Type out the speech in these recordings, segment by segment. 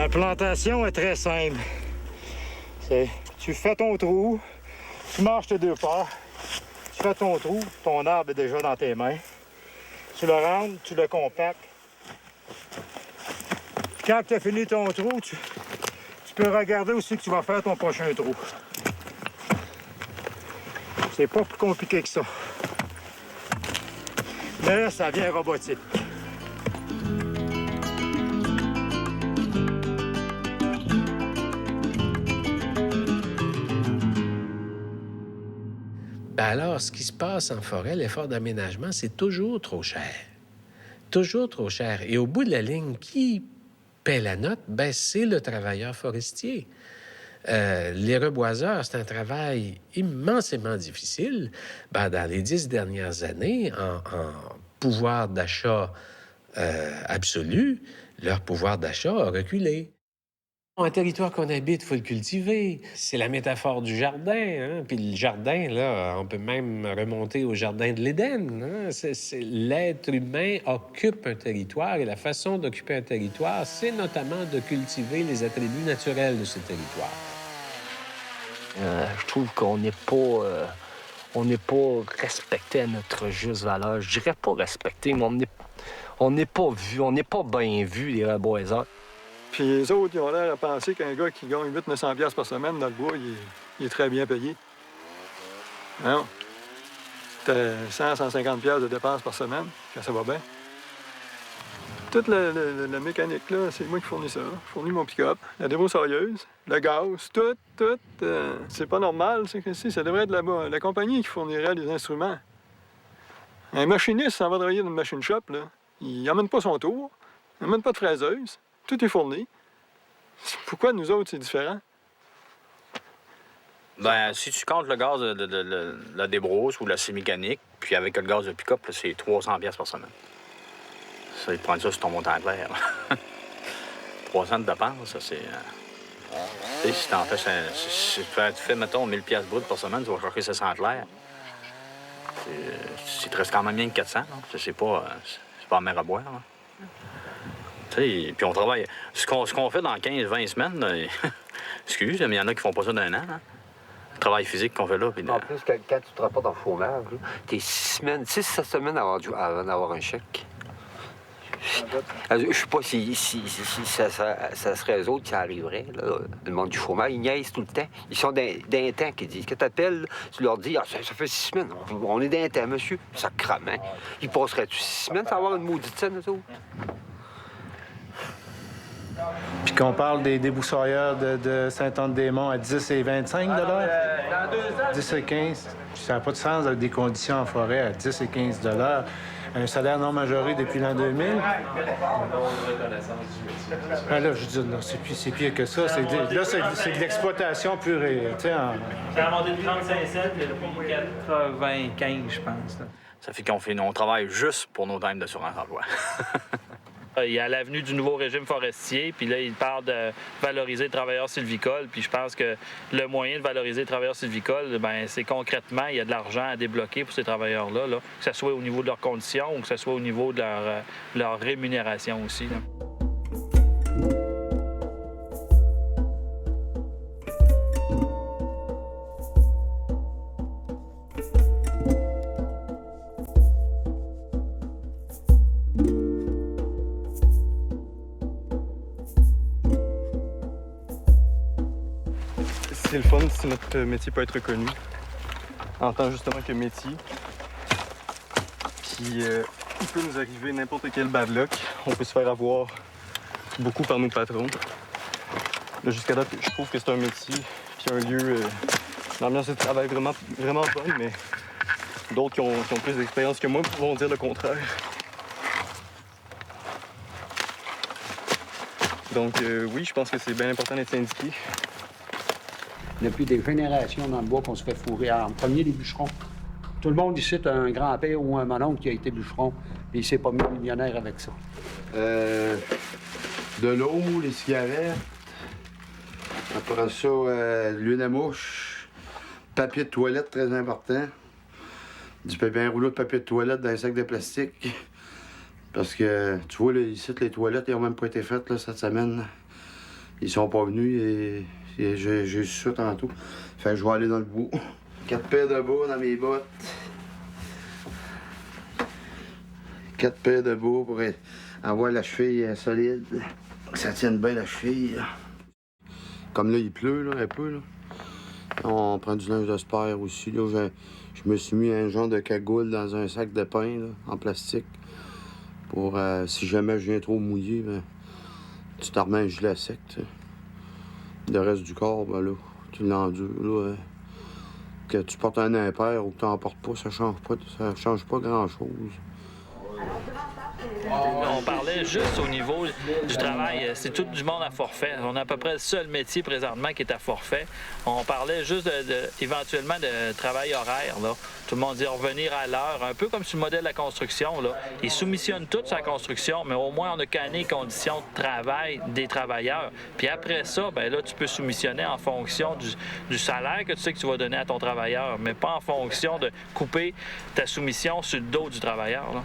La plantation est très simple. Tu fais ton trou, tu marches tes deux pas, tu fais ton trou, ton arbre est déjà dans tes mains. Tu le rentres, tu le compactes. Quand tu as fini ton trou, tu peux regarder aussi que tu vas faire ton prochain trou. C'est pas plus compliqué que ça. Mais ça vient robotique. Ben alors, ce qui se passe en forêt, l'effort d'aménagement, c'est toujours trop cher. Toujours trop cher. Et au bout de la ligne, qui paie la note? Ben, c'est le travailleur forestier. Les reboiseurs, c'est un travail immensément difficile. Ben, dans les 10 dernières années, en pouvoir d'achat absolu, leur pouvoir d'achat a reculé. Un territoire qu'on habite, il faut le cultiver. C'est la métaphore du jardin. Hein? Puis le jardin, là, on peut même remonter au jardin de l'Éden. Hein? L'être humain occupe un territoire et la façon d'occuper un territoire, c'est notamment de cultiver les attributs naturels de ce territoire. Je trouve qu'on n'est pas respecté à notre juste valeur. Je dirais pas respecté, mais on n'est pas vu, on n'est pas bien vu, les reboiseurs. Puis les autres, ils ont l'air à penser qu'un gars qui gagne 800-900$ par semaine dans le bois, il est très bien payé. Non. T'as 100-150$ de dépenses par semaine, quand ça va bien. Toute la mécanique, là, c'est moi qui fournis ça. Je fournis mon pick-up, la débroussailleuse, le gaz, tout. C'est pas normal, c'est que ça devrait être la compagnie qui fournirait les instruments. Un machiniste s'en va travailler dans une machine shop, là. Il n'emmène pas son tour, il n'emmène pas de fraiseuse. Tout est fourni. Pourquoi nous autres, c'est différent? Ben, si tu comptes le gaz de la débrousse ou la scie mécanique, puis avec le gaz de pick-up, là, c'est 300$ par semaine. Ça, ils prennent ça sur ton montant clair. 300 de dépenses, ça, c'est... Tu sais, si t'en fais... Si tu fais, mettons, 1000$ brut par semaine, tu vas chercher 700 clair. C'est reste quand même bien que 400, là. C'est pas la mer à boire, là. Puis on travaille. Ce qu'on fait dans 15-20 semaines, là, excuse, mais il y en a qui font pas ça d'un an. Hein? Le travail physique qu'on fait là. Puis en plus, quand tu te rapportes en chômage, t'es 6-7 semaines avant d'avoir un chèque. Je sais pas si ça serait eux autres qui arriveraient, là, le monde du chômage. Ils niaisent tout le temps. Ils sont d'un temps qui disent. Quand t'appelles, tu leur dis, ça fait 6 semaines. On est d'un temps, monsieur. Ça crame, hein? Ils passeraient-tu 6 semaines sans avoir une maudite scène, eux autres? Puis qu'on parle des débroussailleurs de Saint-Anne-des-Monts à 10 et 25 $, 10 et 15, ça n'a pas de sens avec des conditions en forêt à 10 et 15 $. Un salaire non majoré depuis l'an 2000. Ben là, je dis, là, c'est pire que ça. C'est de l'exploitation pure et... Ça a monté de 35 cents depuis 95, je pense. Là. Ça fait qu'on travaille juste pour nos thèmes d'assurance-emploi. Il y a l'avenue du nouveau régime forestier, puis là, il parle de valoriser les travailleurs sylvicoles, puis je pense que le moyen de valoriser les travailleurs sylvicoles, ben, c'est concrètement, il y a de l'argent à débloquer pour ces travailleurs-là, là, que ce soit au niveau de leurs conditions ou que ce soit au niveau de leur rémunération aussi. Là. C'est le fun si notre métier peut être reconnu en tant justement que métier. Puis il peut nous arriver n'importe quel bad luck. On peut se faire avoir beaucoup par nos patrons. Là, jusqu'à date, je trouve que c'est un métier puis un lieu, l'ambiance de travail vraiment bonne, mais d'autres qui ont plus d'expérience que moi vont dire le contraire. Donc oui, je pense que c'est bien important d'être syndiqué. Depuis des générations dans le bois qu'on se fait fourrer. En premier, les bûcherons. Tout le monde ici a un grand-père ou un mononcle qui a été bûcheron, puis il s'est pas mis millionnaire avec ça. De l'eau, les cigarettes. Après ça, l'huile à mouche. Papier de toilette, très important. Un rouleau de papier de toilette dans un sac de plastique. Parce que, tu vois, là, ici, les toilettes, ils n'ont même pas été faites là, cette semaine. Ils sont pas venus et j'ai su ça tantôt. Fait que je vais aller dans le bout. 4 paires de bas dans mes bottes. 4 paires de bas pour avoir la cheville solide. Que ça tienne bien la cheville. Là. Comme là, il pleut là, un peu. Là. On prend du linge de spare aussi. Là. Je me suis mis un genre de cagoule dans un sac de pain là, en plastique. Pour si jamais je viens trop mouillé, ben, tu te remets un gilet sec. T'sais. Le reste du corps, ben là, tu l'endures. Là, que tu portes un impair ou que tu n'en portes pas, ça change pas grand-chose. On parlait juste au niveau du travail. C'est tout du monde à forfait. On a à peu près le seul métier présentement qui est à forfait. On parlait juste éventuellement de travail horaire. Là. Tout le monde dit revenir à l'heure, un peu comme sur le modèle de la construction. Là. Ils soumissionnent toute sa construction, mais au moins on a canné les conditions de travail des travailleurs. Puis après ça, ben là, tu peux soumissionner en fonction du salaire que tu sais que tu vas donner à ton travailleur, mais pas en fonction de couper ta soumission sur le dos du travailleur. Là,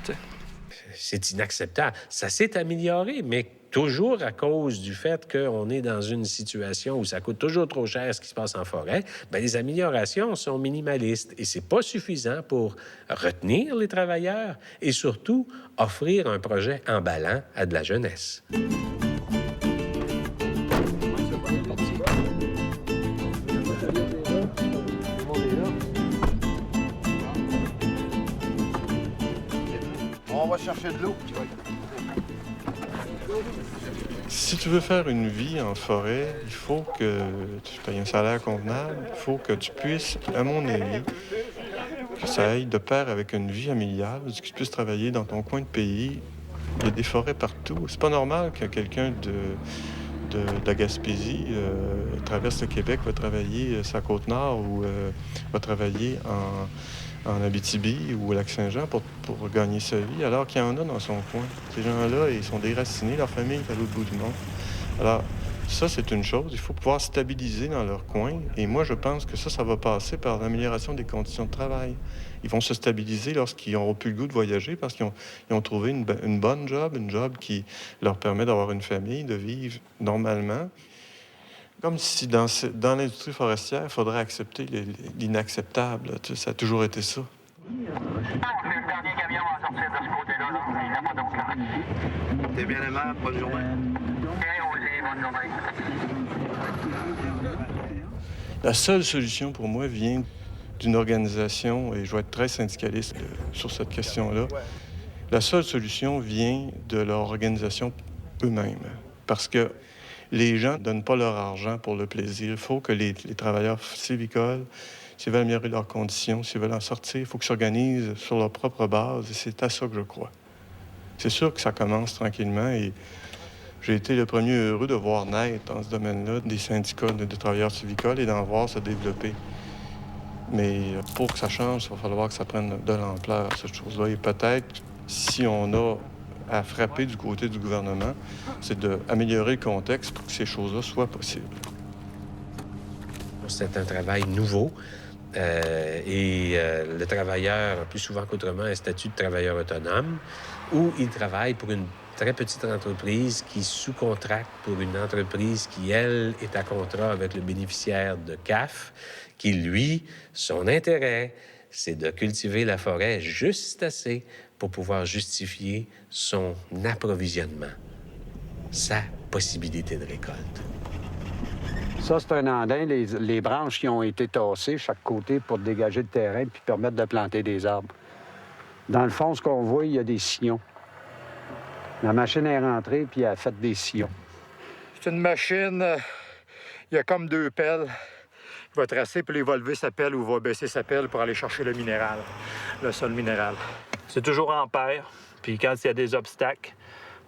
c'est inacceptable. Ça s'est amélioré, mais toujours à cause du fait qu'on est dans une situation où ça coûte toujours trop cher ce qui se passe en forêt, bien, les améliorations sont minimalistes et c'est pas suffisant pour retenir les travailleurs et surtout offrir un projet emballant à de la jeunesse. On va chercher de l'eau. Si tu veux faire une vie en forêt, il faut que tu payes un salaire convenable. Il faut que tu puisses, à mon avis, que ça aille de pair avec une vie familiale, que tu puisses travailler dans ton coin de pays. Il y a des forêts partout. C'est pas normal que quelqu'un de la Gaspésie traverse le Québec, va travailler sa Côte-Nord ou va travailler en Abitibi ou au Lac-Saint-Jean pour gagner sa vie, alors qu'il y en a dans son coin. Ces gens-là, ils sont déracinés, leur famille est à l'autre bout du monde. Alors, ça, c'est une chose. Il faut pouvoir stabiliser dans leur coin. Et moi, je pense que ça va passer par l'amélioration des conditions de travail. Ils vont se stabiliser lorsqu'ils n'auront plus le goût de voyager parce qu'ils ont trouvé une bonne job, une job qui leur permet d'avoir une famille, de vivre normalement. Comme si dans l'industrie forestière, il faudrait accepter l'inacceptable. Tu sais, ça a toujours été ça. Le dernier camion va sortir de ce côté-là. Il n'y a pas d'autre là. T'es bien aimable, bonne journée. Bien aussi, bonne journée. La seule solution pour moi vient d'une organisation, et je vais être très syndicaliste sur cette question-là. La seule solution vient de leur organisation eux-mêmes. Parce que les gens ne donnent pas leur argent pour le plaisir. Il faut que les travailleurs sylvicoles, s'ils veulent améliorer leurs conditions, s'ils veulent en sortir, il faut qu'ils s'organisent sur leur propre base. Et c'est à ça que je crois. C'est sûr que ça commence tranquillement. Et j'ai été le premier heureux de voir naître dans ce domaine-là des syndicats de travailleurs sylvicoles et d'en voir se développer. Mais pour que ça change, il va falloir que ça prenne de l'ampleur, cette chose-là. Et peut-être, si on a à frapper du côté du gouvernement, c'est d'améliorer le contexte pour que ces choses-là soient possibles. C'est un travail nouveau le travailleur, plus souvent qu'autrement, a un statut de travailleur autonome où il travaille pour une très petite entreprise qui sous-contracte pour une entreprise qui, elle, est à contrat avec le bénéficiaire de CAF, qui, lui, son intérêt, c'est de cultiver la forêt juste assez pour pouvoir justifier son approvisionnement, sa possibilité de récolte. Ça, c'est un andin, les branches qui ont été tassées chaque côté pour dégager le terrain puis permettre de planter des arbres. Dans le fond, ce qu'on voit, il y a des sillons. La machine est rentrée puis elle a fait des sillons. C'est une machine, il y a comme 2 pelles. Il va tracer, puis il va lever sa pelle ou il va baisser sa pelle pour aller chercher le minéral, le sol minéral. C'est toujours en paire. Puis quand il y a des obstacles,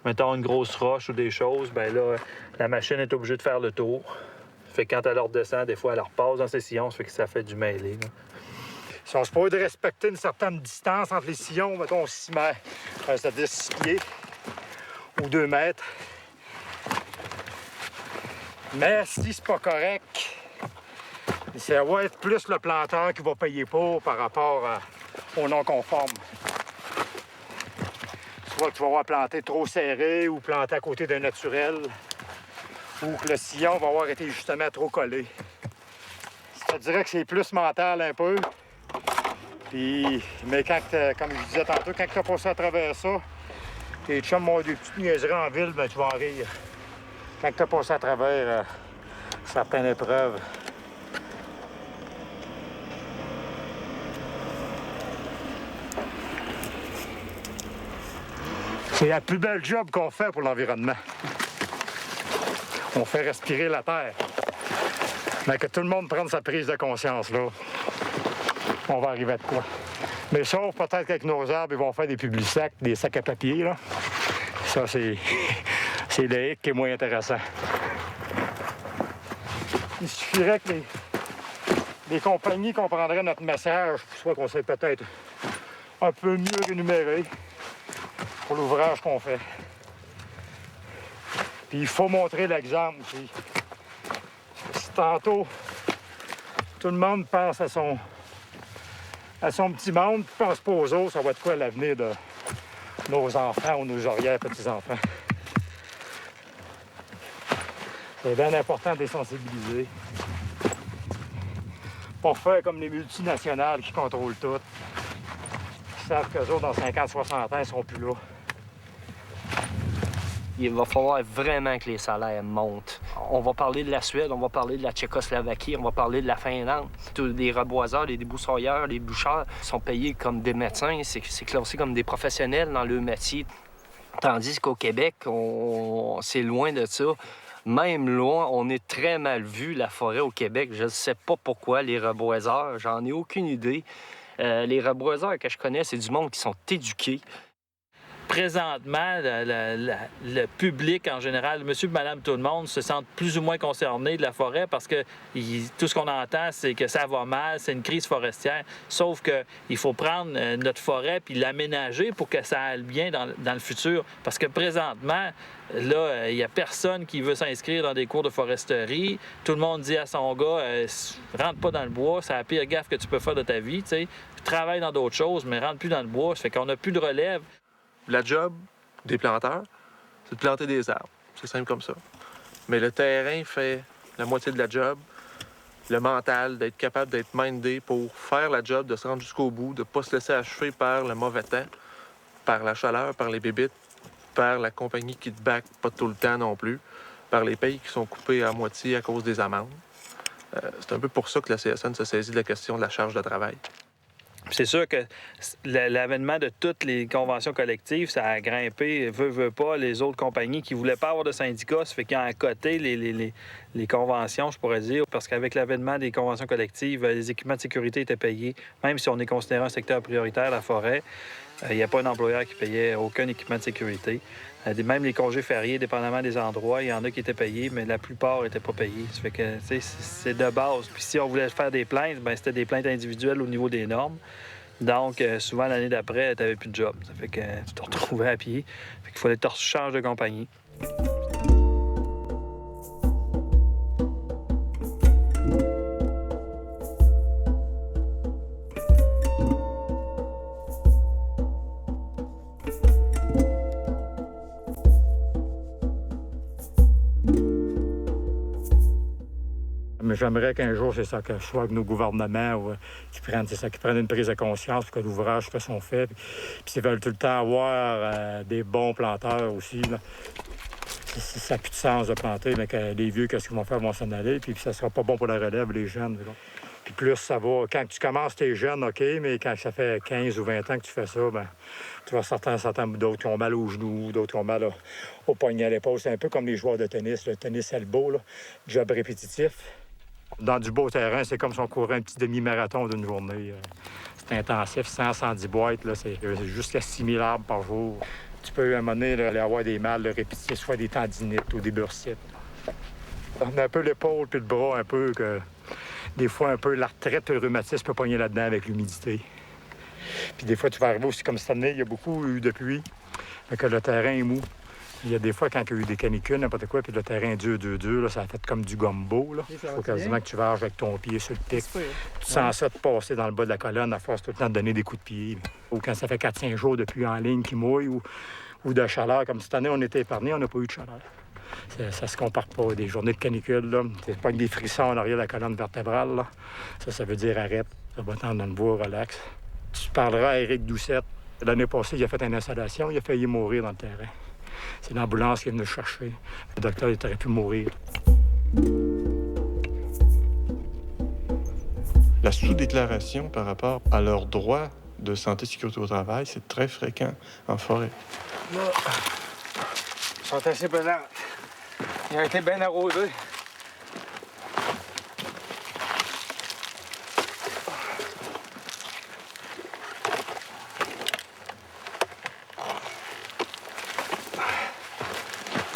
mettons une grosse roche ou des choses, bien là, la machine est obligée de faire le tour. Fait que quand elle redescend, des fois, elle repasse dans ses sillons, ça fait que ça fait du mêlé. Là. Si on se peut de respecter une certaine distance entre les sillons, mettons 6 mètres, c'est-à-dire 6 pieds ou 2 mètres. Mais si c'est pas correct, ça va être plus le planteur qui va payer pour par rapport au non-conforme. Soit que tu vas avoir planté trop serré ou planté à côté d'un naturel ou que le sillon va avoir été justement trop collé. Je te dirais que c'est plus mental un peu. Puis, mais quand, comme je disais tantôt, quand tu as passé à travers ça, tes chums ont des petites niaiseries en ville, ben tu vas en rire. Quand tu as passé à travers certaines épreuves. C'est la plus belle job qu'on fait pour l'environnement. On fait respirer la terre. Mais que tout le monde prenne sa prise de conscience, là, on va arriver à de quoi. Mais sauf peut-être qu'avec nos arbres, ils vont faire des publics-sacs, des sacs à papier, là. Ça, c'est le hic qui est moins intéressant. Il suffirait que les compagnies comprendraient notre message, soit qu'on sait peut-être un peu mieux rémunéré pour l'ouvrage qu'on fait. Puis il faut montrer l'exemple aussi. Si tantôt, tout le monde pense à son petit monde, puis pense pas aux autres, ça va être quoi l'avenir de nos enfants ou nos arrière-petits-enfants. C'est bien important de les sensibiliser. Pas faire comme les multinationales qui contrôlent tout. Ils savent qu'eux autres, dans 50-60 ans, ils seront plus là. Il va falloir vraiment que les salaires montent. On va parler de la Suède, on va parler de la Tchécoslovaquie, on va parler de la Finlande. Tous les reboiseurs, les débroussailleurs, les boucheurs sont payés comme des médecins, c'est classé comme des professionnels dans le métier. Tandis qu'au Québec, c'est loin de ça. Même loin, on est très mal vu, la forêt au Québec. Je ne sais pas pourquoi, les reboiseurs, j'en ai aucune idée. Les reboiseurs que je connais, c'est du monde qui sont éduqués. Présentement, le public en général, monsieur, madame, tout le monde, se sentent plus ou moins concernés de la forêt parce que tout ce qu'on entend, c'est que ça va mal, c'est une crise forestière. Sauf qu'il faut prendre notre forêt puis l'aménager pour que ça aille bien dans le futur. Parce que présentement, là, il n'y a personne qui veut s'inscrire dans des cours de foresterie. Tout le monde dit à son gars, rentre pas dans le bois, c'est la pire gaffe que tu peux faire de ta vie, tu sais. Travaille dans d'autres choses, mais rentre plus dans le bois. Ça fait qu'on n'a plus de relève. La job des planteurs, c'est de planter des arbres. C'est simple comme ça. Mais le terrain fait la moitié de la job. Le mental, d'être capable d'être mindé pour faire la job, de se rendre jusqu'au bout, de ne pas se laisser achever par le mauvais temps, par la chaleur, par les bébites, par la compagnie qui te back pas tout le temps non plus, par les payes qui sont coupées à moitié à cause des amendes. C'est un peu pour ça que la CSN se saisit de la question de la charge de travail. C'est sûr que l'avènement de toutes les conventions collectives, ça a grimpé, veut pas, les autres compagnies qui voulaient pas avoir de syndicats, ça fait qu'ils ont à côté les conventions, je pourrais dire, parce qu'avec l'avènement des conventions collectives, les équipements de sécurité étaient payés, même si on est considéré un secteur prioritaire, la forêt. Il n'y a pas un employeur qui payait aucun équipement de sécurité. Même les congés fériés, dépendamment des endroits, il y en a qui étaient payés, mais la plupart n'étaient pas payés. Ça fait que c'est de base. Puis si on voulait faire des plaintes, bien, c'était des plaintes individuelles au niveau des normes. Donc, souvent, l'année d'après, tu n'avais plus de job. Ça fait que tu te retrouvais à pied. Fait qu'il fallait que tu changes de compagnie. Mais j'aimerais qu'un jour, c'est ça, que je sois avec nos gouvernements qui prennent une prise de conscience, que l'ouvrage fait son fait. Puis s'ils veulent tout le temps avoir des bons planteurs aussi, là. Ça n'a plus de sens de planter, mais que les vieux, qu'est-ce qu'ils vont faire, vont s'en aller. Puis ça sera pas bon pour la relève, les jeunes. Là. Puis plus ça va. Quand tu commences, t'es jeune, OK, mais quand ça fait 15 ou 20 ans que tu fais ça, ben tu vois certains d'autres qui ont mal aux genoux, d'autres qui ont mal au poignet, à l'épaule. C'est un peu comme les joueurs de tennis. Le tennis elbow, là, job répétitif. Dans du beau terrain, c'est comme si on courait un petit demi-marathon d'une journée. C'est intensif, 110 boîtes, là, c'est jusqu'à 6000 arbres par jour. Tu peux, à un moment donné, là, avoir des mal répétitifs, soit des tendinites ou des bursites. On a un peu l'épaule puis le bras, un peu, que des fois, un peu l'arthrite, le rhumatisme peut pogner là-dedans avec l'humidité. Puis des fois, tu vas arriver aussi, comme cette année, il y a beaucoup eu de pluie, mais que le terrain est mou. Il y a des fois, quand il y a eu des canicules, n'importe quoi, puis le terrain est dur, là, ça a fait comme du gumbo. Il faut quasiment que tu varges avec ton pied sur le pic. Tu sens ça te passer dans le bas de la colonne à force tout le temps de donner des coups de pied. Ou quand ça fait 4-5 jours de pluie en ligne qui mouille ou de chaleur. Comme cette année, on était épargnés, on n'a pas eu de chaleur. Ça se compare pas. Des journées de canicule, là. C'est pas que des frissons en arrière de la colonne vertébrale, là. Ça veut dire arrête. Ça va t'en dans le bois, relax. Tu parleras à Éric Doucette. L'année passée, il a fait une installation. Il a failli mourir dans le terrain. C'est l'ambulance qui est venue le chercher. Le docteur, il aurait pu mourir. La sous-déclaration par rapport à leurs droits de santé et sécurité au travail, c'est très fréquent en forêt. Là, ils sont assez pesants. Ils ont été bien arrosés.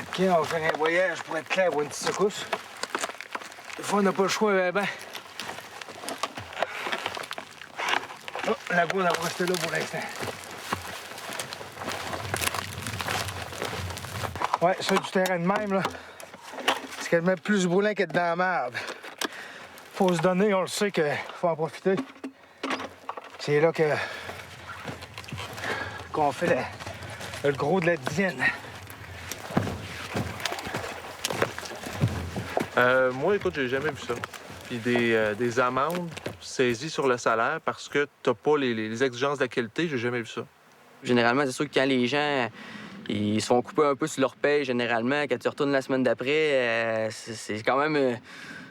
OK, on va faire un voyage pour être clair ou une petite secousse. Des fois, on n'a pas le choix, ben. Oh, la gourde, elle va rester là pour l'instant. Ouais, ça, du terrain de même, là, c'est quasiment plus brûlant qu'être dans la merde. Faut se donner, on le sait qu'il faut en profiter. C'est là qu'on fait le gros de la dizaine. Moi, écoute, j'ai jamais vu ça. Puis des amendes saisies sur le salaire parce que t'as pas les exigences de la qualité, j'ai jamais vu ça. Généralement, c'est sûr que quand les gens ils se font couper un peu sur leur paye, généralement, quand tu retournes la semaine d'après, c'est quand même...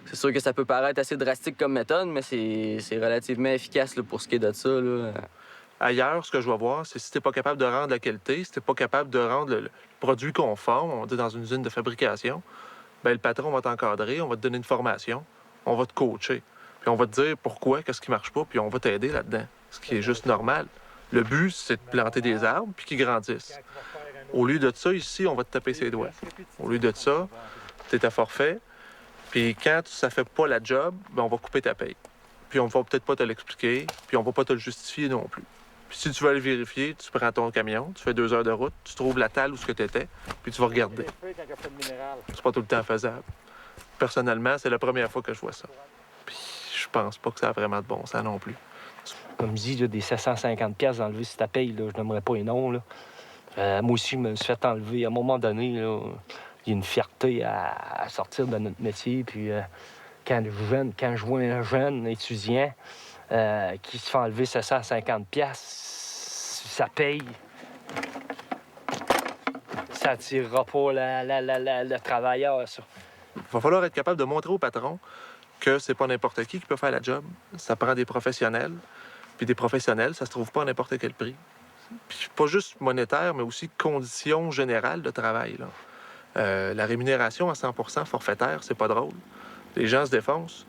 c'est sûr que ça peut paraître assez drastique comme méthode, mais c'est relativement efficace là, pour ce qui est de ça. Là. Ailleurs, ce que je vais voir, c'est si t'es pas capable de rendre la qualité, si t'es pas capable de rendre le produit conforme, on va dire dans une usine de fabrication, bien, le patron va t'encadrer, on va te donner une formation, on va te coacher. Puis on va te dire pourquoi, qu'est-ce qui marche pas, puis on va t'aider là-dedans. Ce qui est juste normal. Le but, c'est de planter des arbres puis qu'ils grandissent. Au lieu de ça, ici, on va te taper ses doigts. Au lieu de ça, t'es à forfait. Puis quand ça fait pas la job, bien, on va couper ta paye. Puis on va peut-être pas te l'expliquer, puis on va pas te le justifier non plus. Puis si tu veux aller vérifier, tu prends ton camion, tu fais 2 heures de route, tu trouves la talle où ce que t'étais, puis tu vas regarder. C'est pas tout le temps faisable. Personnellement, c'est la première fois que je vois ça. Puis je pense pas que ça a vraiment de bon sens non plus. Comme je dis, là, des 750$ d'enlever sur ta paye, là, je n'aimerais pas les noms. Là. Moi aussi, je me suis fait enlever. À un moment donné, là, il y a une fierté à sortir de notre métier. Puis quand je vois un jeune étudiant qui se fait enlever 750$, ça paye. Ça attirera pas le travailleur, ça. Il va falloir être capable de montrer au patron que c'est pas n'importe qui peut faire la job. Ça prend des professionnels. Puis des professionnels, ça se trouve pas à n'importe quel prix. Puis pas juste monétaire, mais aussi conditions générales de travail. Là. La rémunération à 100% forfaitaire, c'est pas drôle. Les gens se défoncent.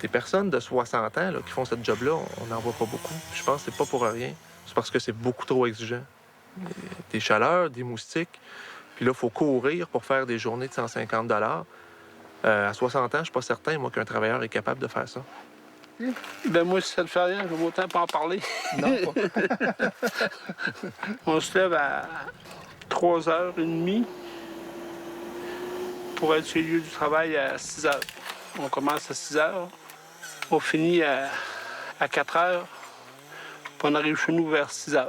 Des personnes de 60 ans là, qui font cette job-là, on n'en voit pas beaucoup. Puis je pense que c'est pas pour rien. C'est parce que c'est beaucoup trop exigeant. Des chaleurs, des moustiques. Puis là, il faut courir pour faire des journées de 150$. À 60 ans, je suis pas certain, moi, qu'un travailleur est capable de faire ça. Ben moi, si ça ne fait rien, je vais autant pas en parler. Non, pas. On se lève à 3h30 pour être sur le lieu du travail à 6h. On commence à 6h, on finit à 4h, puis on arrive chez nous vers 6h.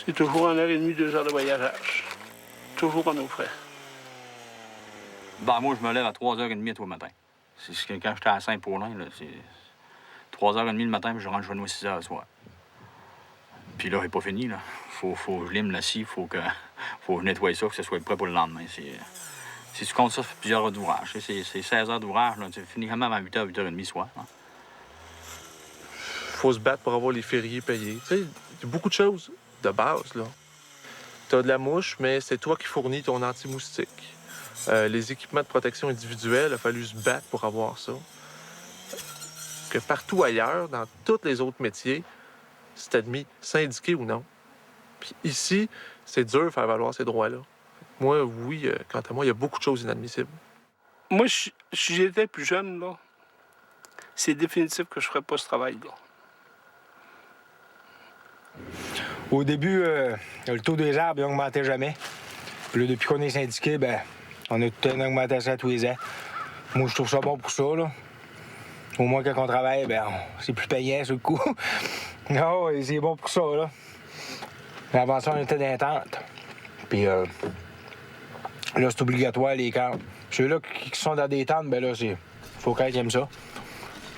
C'est toujours 1h30, 2 heures de voyagage. Toujours à nos frais. Ben, moi, je me lève à 3h30 tous les matins. C'est quand j'étais à Saint-Paulin, c'est 3h30 le matin, puis je rentre chez nous à 6h le soir. Puis là, c'est pas fini, là. Faut que je lime la scie, faut que je nettoie ça, que ce soit prêt pour le lendemain. Si tu comptes ça, ça fait plusieurs heures d'ouvrage. C'est 16 heures d'ouvrage, là. Tu finis quand même à 8h, 8h30 le soir. Hein. Faut se battre pour avoir les fériés payés. Tu sais, il y a beaucoup de choses de base, là. T'as de la mouche, mais c'est toi qui fournis ton anti-moustique. Les équipements de protection individuelle, il a fallu se battre pour avoir ça. Que partout ailleurs, dans tous les autres métiers, c'est admis, syndiqué ou non. Puis ici, c'est dur de faire valoir ces droits-là. Moi, oui, quant à moi, il y a beaucoup de choses inadmissibles. Moi, si j'étais plus jeune, là, c'est définitif que je ferais pas ce travail-là. Au début, le taux des arbres n'augmentait jamais. Puis là, depuis qu'on est syndiqué, ben, on a toute une augmentation à tous les ans. Moi, je trouve ça bon pour ça, là. Au moins, quand on travaille, ben, c'est plus payant sur le coup. Non, c'est bon pour ça, là. Mais avant ça, on était dans les tentes. Puis, Là, c'est obligatoire, les camps. Ceux-là qui sont dans des tentes, ben là, c'est... Faut qu'ils aiment ça.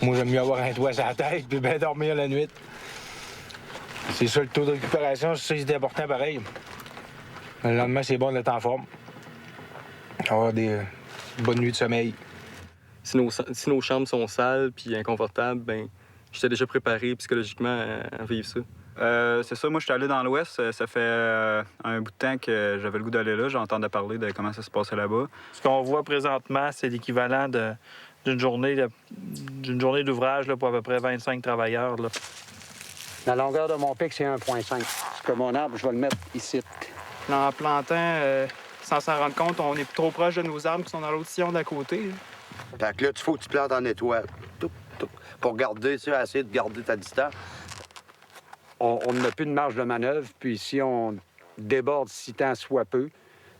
Moi, j'aime mieux avoir un toit sur la tête puis bien dormir la nuit. C'est ça, le taux de récupération, c'est important pareil. Le lendemain, c'est bon d'être en forme. Avoir des bonnes nuits de sommeil. Si nos chambres sont sales puis inconfortables, ben j'étais déjà préparé psychologiquement à vivre ça. C'est ça, moi je suis allé dans l'Ouest. Ça fait un bout de temps que j'avais le goût d'aller là. J'entendais parler de comment ça se passait là-bas. Ce qu'on voit présentement, c'est l'équivalent d'une journée d'ouvrage là, pour à peu près 25 travailleurs. Là. La longueur de mon pic, c'est 1,5. Ce que mon arbre, je vais le mettre ici. En plantant, sans s'en rendre compte, on est trop proche de nos arbres qui sont dans l'autre sillon d'à côté. Là. Fait que là, il faut que tu plantes en étoile. Pour garder, tu sais, essayer de garder ta distance. On n'a plus de marge de manœuvre, puis si on déborde si tant soit peu,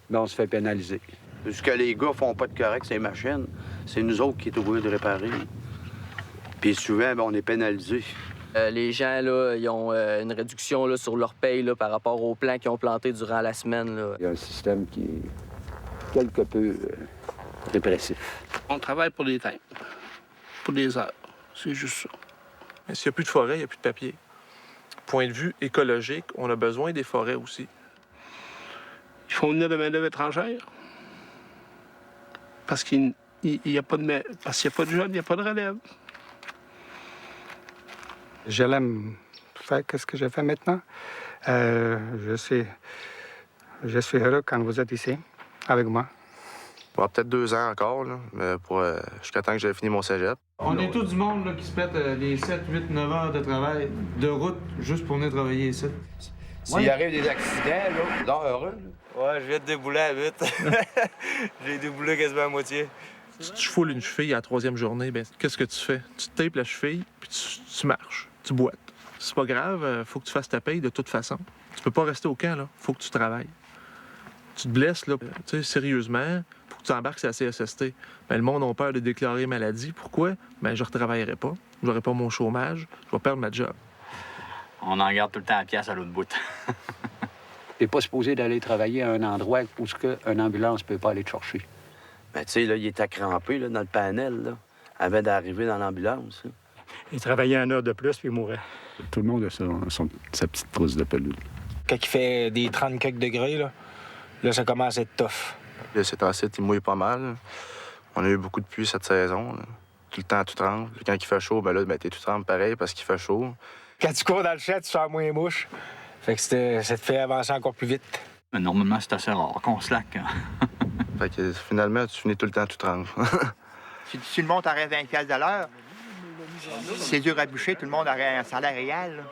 bien, on se fait pénaliser. Ce que les gars font pas de correct, ces machines, c'est nous autres qui sommes obligés de réparer. Puis souvent, bien, on est pénalisés. Les gens, là, ils ont une réduction là, sur leur paye là, par rapport aux plants qu'ils ont plantés durant la semaine. Là. Il y a un système qui est quelque peu répressif. On travaille pour des temps, pour des heures. C'est juste ça. Mais s'il n'y a plus de forêt, il n'y a plus de papier. Point de vue écologique, on a besoin des forêts aussi. Il faut venir de main-d'œuvre étrangère. Parce qu'il n'y a pas de jeunes, il n'y a pas de relève. Je l'aime faire ce que je fais maintenant. Je suis heureux quand vous êtes ici, avec moi. Bon, peut-être 2 ans encore, là, mais jusqu'à temps que j'ai fini mon cégep. On est tout du monde là, qui se pète des 7, 8, 9 heures de travail, de route, juste pour venir travailler ici. S'il arrive des accidents, là, non, heureux. Là. Ouais, je viens de débouler à 8. J'ai déboulé quasiment à moitié. Si tu foules une cheville à la 3e journée, ben qu'est-ce que tu fais? Tu te tapes la cheville, puis tu marches, tu boites. C'est pas grave, faut que tu fasses ta paye de toute façon. Tu peux pas rester au camp, là. Faut que tu travailles. Tu te blesses, là, tu sais, sérieusement, pour que tu embarques sur la CSST. Ben, le monde a peur de déclarer maladie. Pourquoi? Ben, je ne retravaillerai pas. Je n'aurai pas mon chômage. Je vais perdre ma job. On en garde tout le temps à pièce à l'autre bout. T'es pas supposé d'aller travailler à un endroit où une ambulance peut pas aller te chercher. Ben, tu sais, là, il était crampé, là, dans le panel, là, avant d'arriver dans l'ambulance. Là. Il travaillait 1 heure de plus, puis il mourait. Tout le monde a sa petite trousse de pelouse. Quand il fait des 30 quelques degrés, là, ça commence à être tough. Là, cet acide, il mouille pas mal. On a eu beaucoup de pluie cette saison. Là. Tout le temps, tout tremble. Quand il fait chaud, ben là, t'es tout tremble pareil parce qu'il fait chaud. Quand tu cours dans le champ, tu sens moins mouche. Fait que ça te fait avancer encore plus vite. Mais normalement, c'est assez rare qu'on slack. Hein? Fait que finalement, tu finis tout le temps tout tremble. Si le monde aurait 20$ de l'heure, c'est dur à boucher, tout le monde aurait un salaire réel. Là.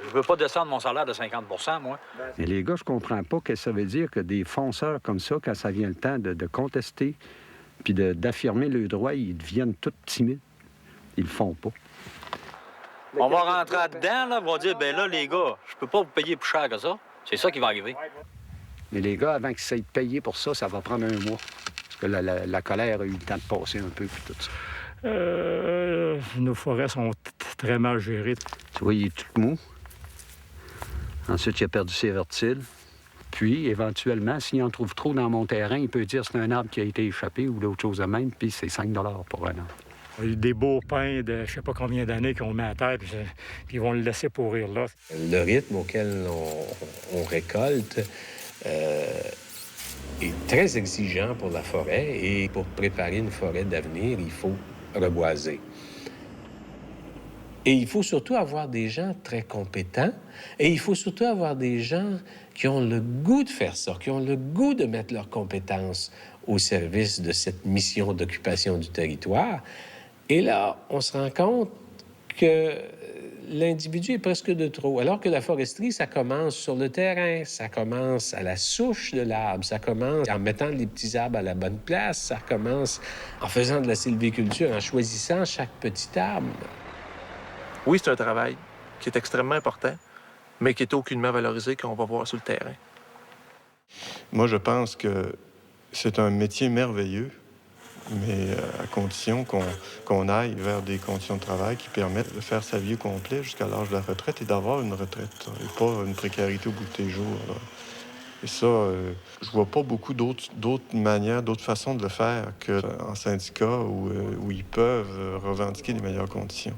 Je veux pas descendre mon salaire de 50 % moi. Mais les gars, je comprends pas que ça veut dire que des fonceurs comme ça, quand ça vient le temps de contester puis d'affirmer le droit, ils deviennent tous timides. Ils le font pas. On va rentrer dedans, là, on va dire, ben là, les gars, je peux pas vous payer plus cher que ça. C'est ça qui va arriver. Mais les gars, avant qu'ils s'aient payé pour ça, ça va prendre 1 mois. Parce que la colère a eu le temps de passer un peu, puis tout ça. Nos forêts sont très mal gérées. Tu vois, il est tout mou. Ensuite, il a perdu ses vertiles. Puis, éventuellement, s'il en trouve trop dans mon terrain, il peut dire que c'est un arbre qui a été échappé ou d'autres choses de même, puis c'est 5 $ pour un arbre. Il y a eu des beaux pins de je sais pas combien d'années qu'on met à terre, puis ils vont le laisser pourrir là. Le rythme auquel on récolte est très exigeant pour la forêt et pour préparer une forêt d'avenir, il faut reboiser. Et il faut surtout avoir des gens très compétents et il faut surtout avoir des gens qui ont le goût de faire ça, qui ont le goût de mettre leurs compétences au service de cette mission d'occupation du territoire. Et là, on se rend compte que l'individu est presque de trop. Alors que la foresterie, ça commence sur le terrain, ça commence à la souche de l'arbre, ça commence en mettant les petits arbres à la bonne place, ça commence en faisant de la sylviculture, en choisissant chaque petit arbre. Oui, c'est un travail qui est extrêmement important, mais qui est aucunement valorisé qu'on va voir sur le terrain. Moi, je pense que c'est un métier merveilleux, mais à condition qu'on aille vers des conditions de travail qui permettent de faire sa vie au complet jusqu'à l'âge de la retraite et d'avoir une retraite, et pas une précarité au bout de tes jours. Là. Et ça, je vois pas beaucoup d'autres manières, d'autres façons de le faire qu'en syndicat où ils peuvent revendiquer les meilleures conditions.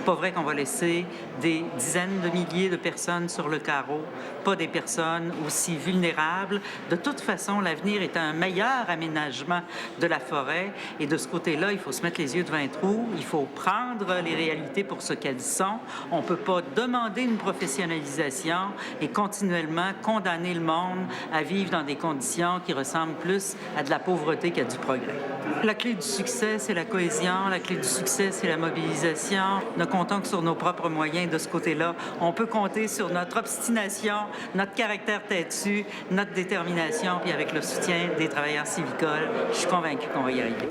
Pas vrai qu'on va laisser des dizaines de milliers de personnes sur le carreau, pas des personnes aussi vulnérables. De toute façon, l'avenir est un meilleur aménagement de la forêt. Et de ce côté-là, il faut se mettre les yeux devant un trou. Il faut prendre les réalités pour ce qu'elles sont. On ne peut pas demander une professionnalisation et continuellement condamner le monde à vivre dans des conditions qui ressemblent plus à de la pauvreté qu'à du progrès. La clé du succès, c'est la cohésion. La clé du succès, c'est la mobilisation. Ne comptons que sur nos propres moyens de ce côté-là. On peut compter sur notre obstination, notre caractère têtu, notre détermination, puis avec le soutien des travailleurs civicoles, je suis convaincu qu'on va y arriver.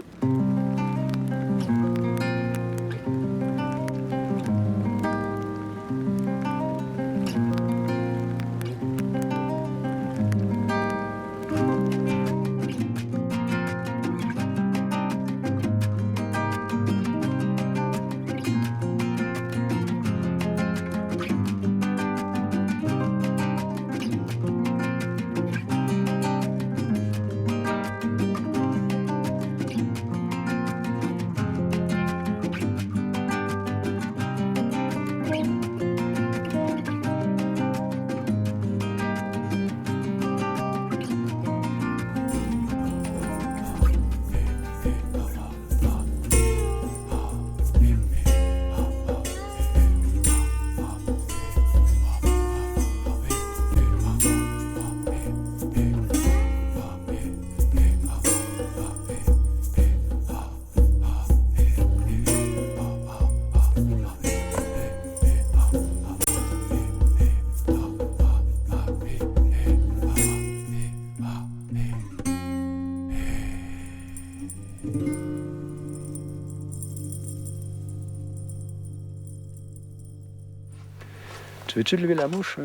Tu veux-tu lever la mouche?